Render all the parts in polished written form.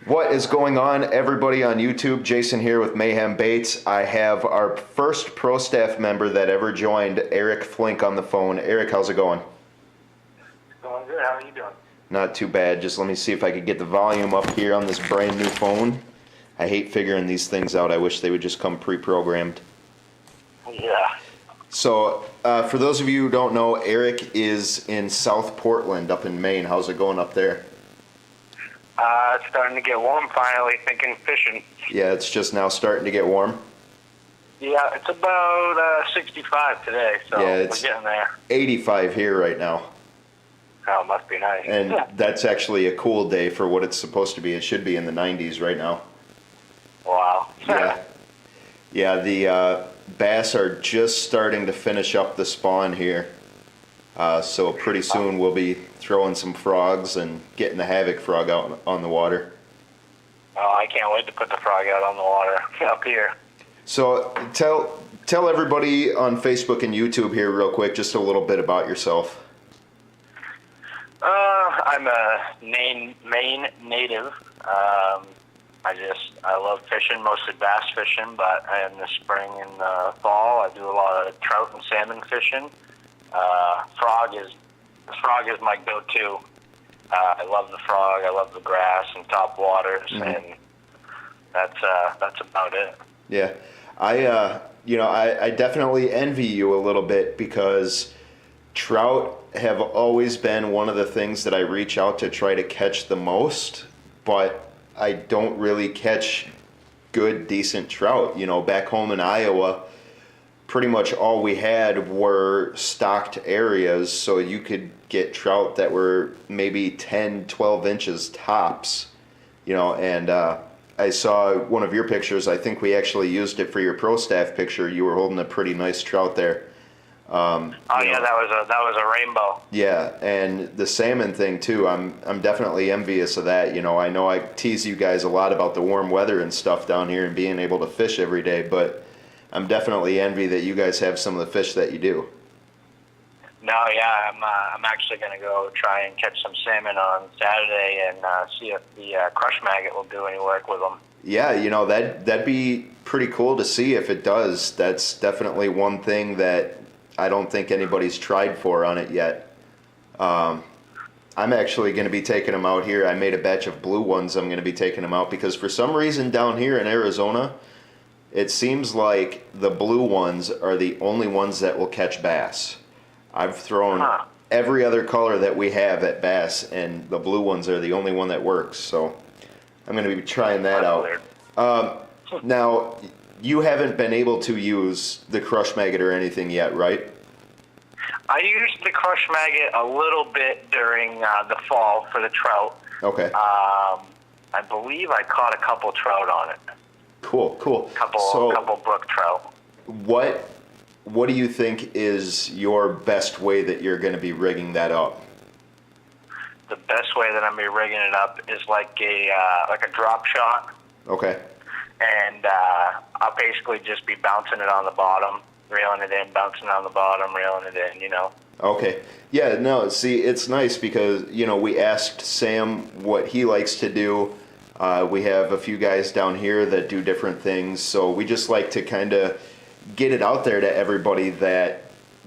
What is going on, everybody on YouTube? Jason here with Mayhem Baits. I have our first pro staff member that ever joined, Eric Flink, on the phone. Eric, how's it going? Going good. How are you doing? Not too bad. Just let me see if I could get the volume up here on this brand new phone. I hate figuring these things out. I wish they would just come pre-programmed. Yeah. So, for those of you who don't know, Eric is in South Portland up in Maine. How's it going up there? It's starting to get warm finally, thinking fishing. Yeah, it's just now starting to get warm. Yeah, it's about 65 today, so Yeah, we're it's getting there. 85 here right now. Oh, must be nice. And that's actually a cool day for what it's supposed to be. It should be in the 90s right now. Wow. Yeah. Yeah, the bass are just starting to finish up the spawn here. So pretty soon we'll be throwing some frogs and getting the Havoc Frog out on the water. Oh, I can't wait to put the frog out on the water up here. So tell everybody on Facebook and YouTube here real quick just a little bit about yourself. I'm a Maine native. I love fishing, mostly bass fishing, but in the spring and fall I do a lot of trout and salmon fishing. Frog is my go-to. I love the frog. I love the grass and top waters, and that's about it. Yeah, I definitely envy you a little bit because trout have always been one of the things that I reach out to try to catch the most, but I don't really catch good, decent trout. You know, back home in Iowa, pretty much all we had were stocked areas, so you could get trout that were maybe 10, 12 inches tops, you know, and I saw one of your pictures. I think we actually used it for your pro staff picture. You were holding a pretty nice trout there. Yeah, that was a rainbow. Yeah, and the salmon thing too. I'm definitely envious of that. You know I tease you guys a lot about the warm weather and stuff down here and being able to fish every day, but I'm definitely envy that you guys have some of the fish that you do. No, yeah, I'm actually going to go try and catch some salmon on Saturday and see if the crush maggot will do any work with them. Yeah, you know that'd be pretty cool to see if it does. That's definitely one thing that I don't think anybody's tried for on it yet. I'm actually going to be taking them out here. I made a batch of blue ones. I'm going to be taking them out because for some reason down here in Arizona, it seems like the blue ones are the only ones that will catch bass. I've thrown every other color that we have at bass, and the blue ones are the only one that works. So I'm going to be trying that out. Now, you haven't been able to use the crush maggot or anything yet, right? I used the crush maggot a little bit during the fall for the trout. Okay. I believe I caught a couple trout on it. Cool. Couple brook trout. What do you think is your best way that you're going to be rigging that up? The best way that I'm going to be rigging it up is like a drop shot. Okay. And I'll basically just be bouncing it on the bottom, reeling it in, bouncing it on the bottom, reeling it in, you know. Okay. Yeah, no, see, it's nice because, you know, we asked Sam what he likes to do. We have a few guys down here that do different things, so we just like to kind of get it out there to everybody that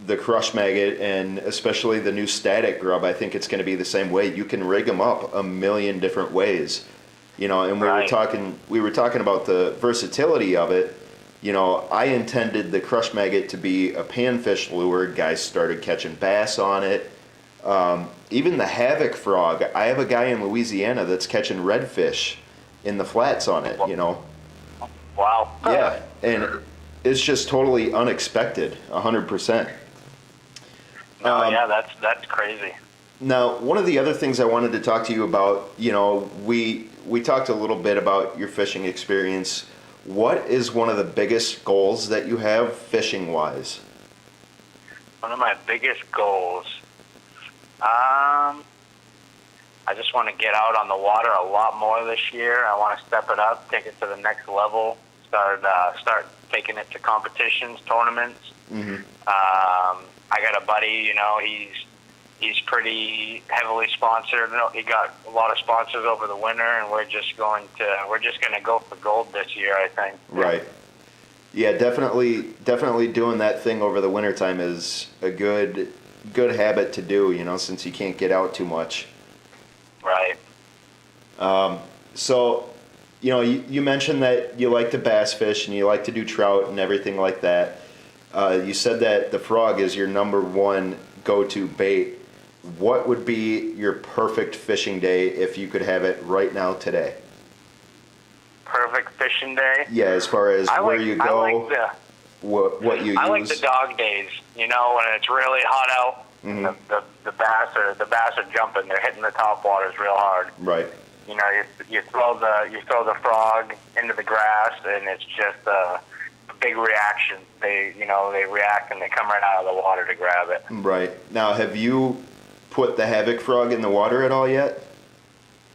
the crush maggot and especially the new static grub, I think it's going to be the same way. You can rig them up a million different ways, you know, and we were talking about the versatility of it. You know, I intended the crush maggot to be a panfish lure. Guys started catching bass on it. Even the Havoc Frog, I have a guy in Louisiana that's catching redfish in the flats on it, you know. Wow. Yeah, and it's just totally unexpected, 100%. Yeah, that's crazy. Now, one of the other things I wanted to talk to you about, you know, we talked a little bit about your fishing experience. What is one of the biggest goals that you have fishing-wise? One of my biggest goals, I just want to get out on the water a lot more this year. I want to step it up, take it to the next level, start taking it to competitions, tournaments. Mm-hmm. I got a buddy, you know, he's pretty heavily sponsored. He got a lot of sponsors over the winter, and we're just going to go for gold this year, I think. Right. Yeah, definitely doing that thing over the wintertime is a good habit to do, since you can't get out too much. Right. So, you mentioned that you like to bass fish and you like to do trout and everything like that. You said that the frog is your number one go-to bait. What would be your perfect fishing day if you could have it right now today? Perfect fishing day? Yeah, as far as where you go, what you use. I like the dog days, when it's really hot out. Mm-hmm. The bass are jumping. They're hitting the top waters real hard. Right. You throw the frog into the grass, and it's just a big reaction. They react and they come right out of the water to grab it. Right. Now, have you put the Havoc Frog in the water at all yet?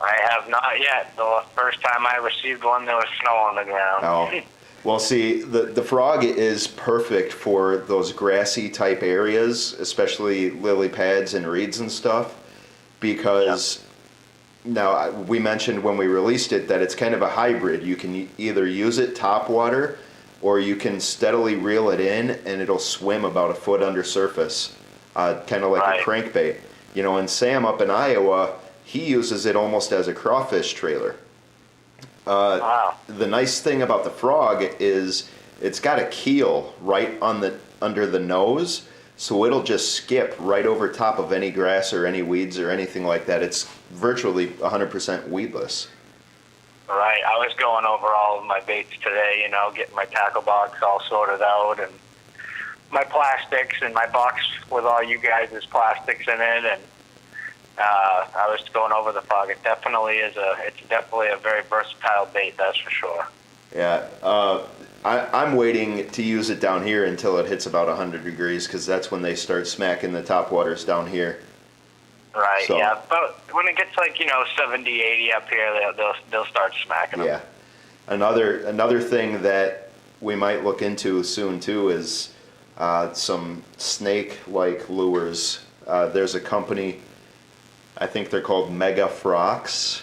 I have not yet. The first time I received one, there was snow on the ground. Oh. Well, see, the frog is perfect for those grassy type areas, especially lily pads and reeds and stuff, because now we mentioned when we released it that it's kind of a hybrid. You can either use it top water, or you can steadily reel it in and it'll swim about a foot under surface, kind of like a crankbait. And Sam up in Iowa, he uses it almost as a crawfish trailer. Wow. The nice thing about the frog is it's got a keel right under the nose, so it'll just skip right over top of any grass or any weeds or anything like that. It's virtually 100% weedless. Right. I was going over all of my baits today, getting my tackle box all sorted out and my plastics and my box with all you guys' plastics in it, and I was going over the frog. It's definitely a very versatile bait, that's for sure. Yeah. I'm waiting to use it down here until it hits about 100 degrees, because that's when they start smacking the top waters down here. Right, so, yeah. But when it gets like, 70, 80 up here, they'll start smacking them. Yeah. Another thing that we might look into soon, too, is some snake-like lures. There's a company, I think they're called Mega Frogs,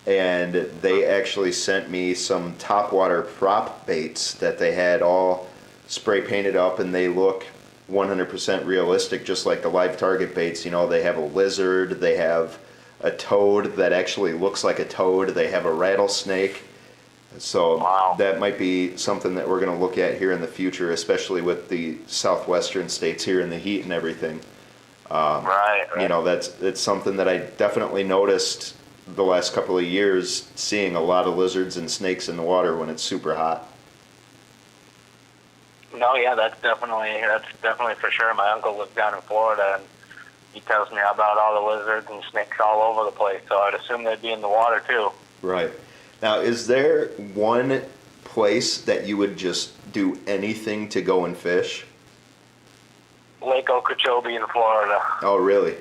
and they actually sent me some topwater prop baits that they had all spray painted up, and they look 100% realistic, just like the live target baits. They have a lizard, they have a toad that actually looks like a toad, they have a rattlesnake. So that might be something that we're going to look at here in the future, especially with the southwestern states here in the heat and everything. Right. It's something that I definitely noticed the last couple of years, seeing a lot of lizards and snakes in the water when it's super hot. No, yeah, that's definitely for sure. My uncle lives down in Florida, and he tells me about all the lizards and snakes all over the place, so I'd assume they'd be in the water too. Right. Now, is there one place that you would just do anything to go and fish? Lake Okeechobee in Florida. Oh, really?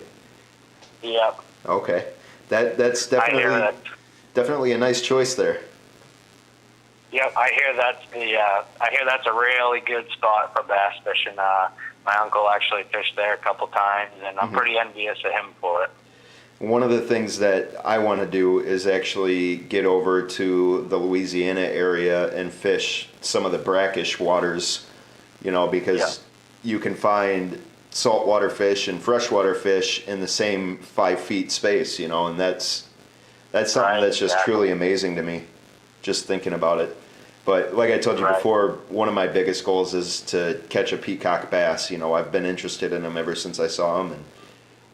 Yep. Okay. That's definitely a nice choice there. Yep, I hear that's a really good spot for bass fishing. My uncle actually fished there a couple times, and I'm pretty envious of him for it. One of the things that I want to do is actually get over to the Louisiana area and fish some of the brackish waters, because you can find saltwater fish and freshwater fish in the same 5 feet space, and that's something that's just truly amazing to me, just thinking about it. But like I told you before, one of my biggest goals is to catch a peacock bass. I've been interested in them ever since I saw them, and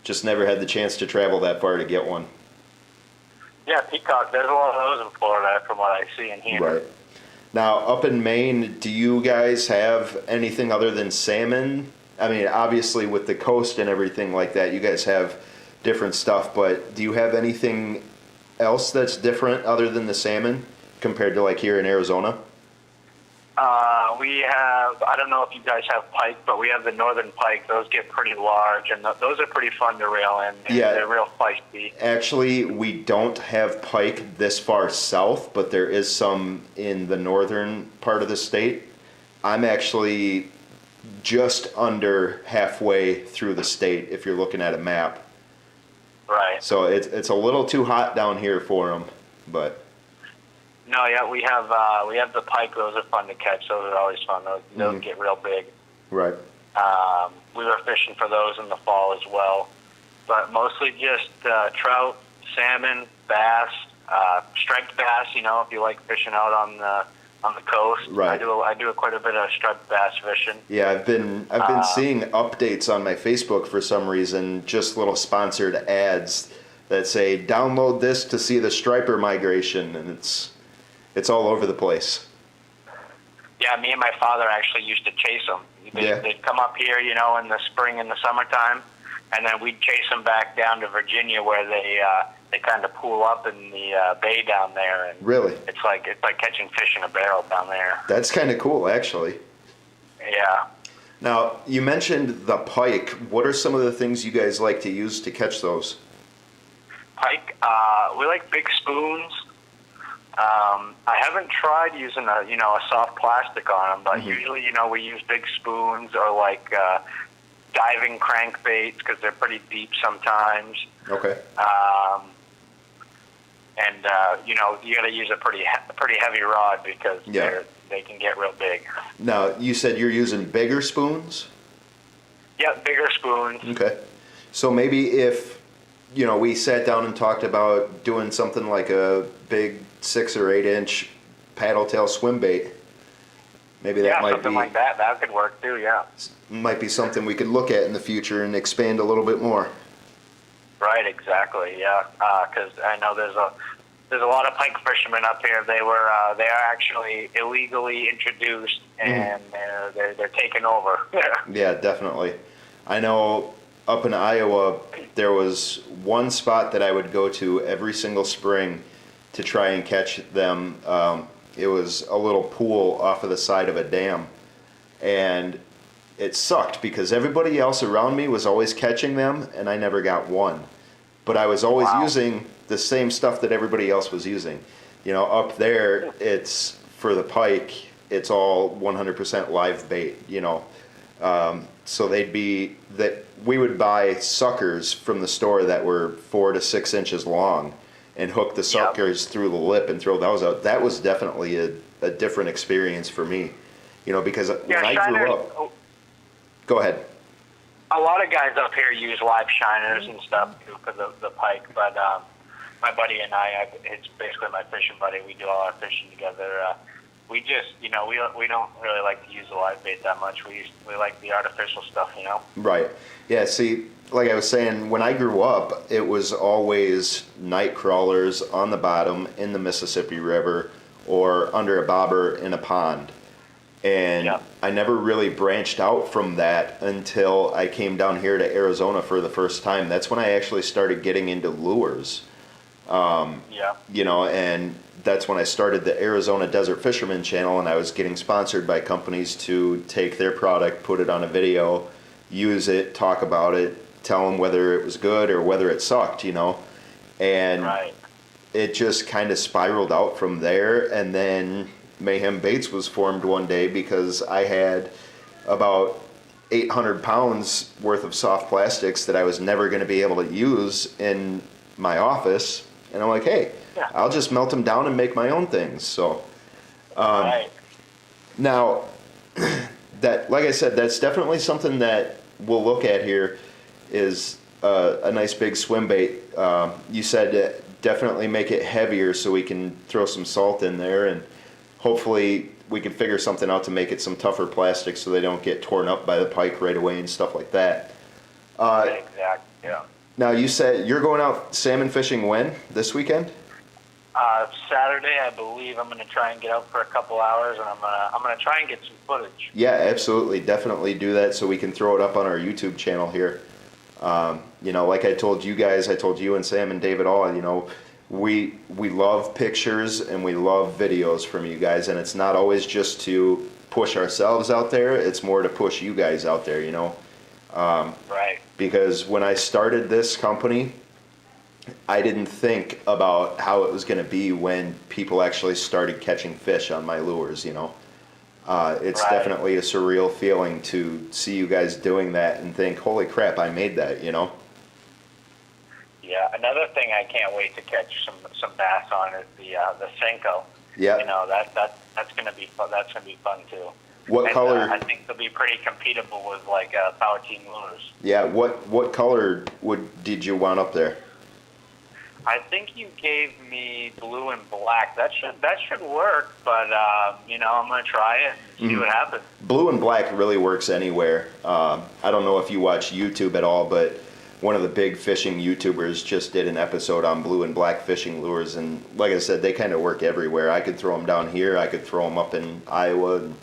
just never had the chance to travel that far to get one. Yeah, peacock, there's a lot of those in Florida from what I see and hear. Right. Now, up in Maine, do you guys have anything other than salmon? I mean, obviously with the coast and everything like that, you guys have different stuff, but do you have anything else that's different other than the salmon compared to like here in Arizona? We have, I don't know if you guys have pike, but we have the northern pike. Those get pretty large, and those are pretty fun to reel in. They're real feisty. Actually, we don't have pike this far south, but there is some in the northern part of the state. I'm actually just under halfway through the state if you're looking at a map. Right. So it's a little too hot down here for them, but No, yeah, we have the pike. Those are fun to catch. Those are always fun. Those get real big. right. We were fishing for those in the fall as well, but mostly just trout, salmon, bass, striped bass. You know, if you like fishing out on the coast, Right. I do quite a bit of striped bass fishing. Yeah, I've been seeing updates on my Facebook for some reason, just little sponsored ads that say download this to see the striper migration, and it's all over the place. Yeah, me and my father actually used to chase them. Yeah. They'd come up here, you know, in the spring and the summertime, and then we'd chase them back down to Virginia, where they kind of pool up in the bay down there. And Really? it's like catching fish in a barrel down there. That's kind of cool, actually. Yeah. Now, you mentioned the pike. What are some of the things you guys like to use to catch those? Pike, we like big spoons. I haven't tried using a soft plastic on them, but usually, we use big spoons or like diving crankbaits because they're pretty deep sometimes. Okay. And you got to use a pretty heavy rod because they can get real big. Now, you said you're using bigger spoons? Yeah, bigger spoons. Okay. So maybe if, we sat down and talked about doing something like a big 6 or 8 inch paddle tail swim bait, maybe that might something be like that. That could work too. Yeah. might be something we could look at in the future and expand a little bit more. Right. Exactly. Yeah. Because I know there's a lot of pike fishermen up here. They are actually illegally introduced, and they're taking over. Yeah, definitely. I know up in Iowa there was one spot that I would go to every single spring to try and catch them. It was a little pool off of the side of a dam, and it sucked because everybody else around me was always catching them and I never got one. But I was always using the same stuff that everybody else was using. Up there, it's for the pike, it's all 100% live bait, so we would buy suckers from the store that were 4 to 6 inches long and hook the suckers through the lip and throw those out. That was definitely a different experience for me, because when I grew up... Go ahead. A lot of guys up here use live shiners and stuff too for the pike, but my buddy and it's basically my fishing buddy. We do all our fishing together. We just, we don't really like to use the live bait that much. We like the artificial stuff, Right. Yeah, see, like I was saying, when I grew up, it was always night crawlers on the bottom in the Mississippi River or under a bobber in a pond. And I never really branched out from that until I came down here to Arizona for the first time. That's when I actually started getting into lures. And that's when I started the Arizona Desert Fisherman channel, and I was getting sponsored by companies to take their product, put it on a video, use it, talk about it, tell them whether it was good or whether it sucked, And it just kind of spiraled out from there, and then Mayhem Baits was formed one day because I had about 800 pounds worth of soft plastics that I was never going to be able to use in my office. And I'm like, hey, I'll just melt them down and make my own things. So now, that, like I said, that's definitely something that we'll look at here is a nice big swim bait. You said definitely make it heavier so we can throw some salt in there, and hopefully we can figure something out to make it some tougher plastic so they don't get torn up by the pike right away and stuff like that. Exactly. Yeah. Now, you said you're going out salmon fishing when? This weekend? Saturday, I believe. I'm going to try and get out for a couple hours, and I'm gonna try and get some footage. Yeah, absolutely. Definitely do that so we can throw it up on our YouTube channel here. Like I told you guys, I told you and Sam and David all, we love pictures and we love videos from you guys, and it's not always just to push ourselves out there, it's more to push you guys out there, Right. Because when I started this company, I didn't think about how it was going to be when people actually started catching fish on my lures, It's Right. definitely a surreal feeling to see you guys doing that and think, holy crap, I made that, you know? Yeah, another thing I can't wait to catch some bass on is the Senko. Yeah. You know, that's gonna be fun. That's gonna be fun too. What And, color? I think they'll be pretty competitive with like Power Team lures. Yeah, what color did you want up there? I think you gave me blue and black. That should work, but you know, I'm gonna try it and see what happens. Blue and black really works anywhere. I don't know if you watch YouTube at all, but one of the big fishing YouTubers just did an episode on blue and black fishing lures, and like I said, they kind of work everywhere. I could throw them down here, I could throw them up in Iowa and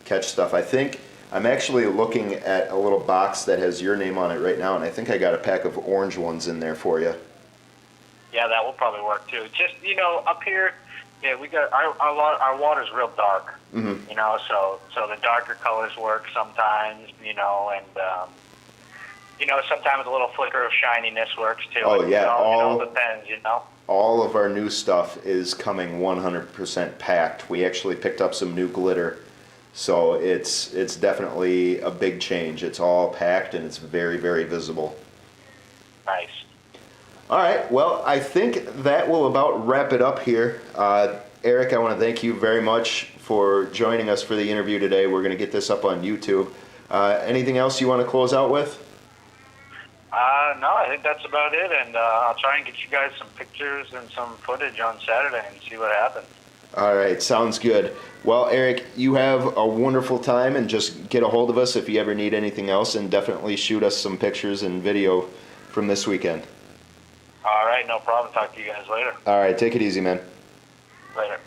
catch stuff. I think I'm actually looking at a little box that has your name on it right now, and I think I got a pack of orange ones in there for you. Yeah, that will probably work too. Just, you know, up here, yeah, we got our water's real dark. Mm-hmm. You know, so the darker colors work sometimes. You know, and you know, sometimes a little flicker of shininess works too. Oh, yeah, it all all- depends. You know. All of our new stuff is coming 100% packed. We actually picked up some new glitter, so it's definitely a big change. It's all packed and it's very, very visible. Nice. All right, well, I think that will about wrap it up here. Eric, I want to thank you very much for joining us for the interview today. We're going to get this up on YouTube. Anything else you want to close out with? No, I think that's about it, and I'll try and get you guys some pictures and some footage on Saturday and see what happens. All right, sounds good. Well, Eric, you have a wonderful time, and just get a hold of us if you ever need anything else, and definitely shoot us some pictures and video from this weekend. All right, no problem. Talk to you guys later. All right, take it easy, man. Later.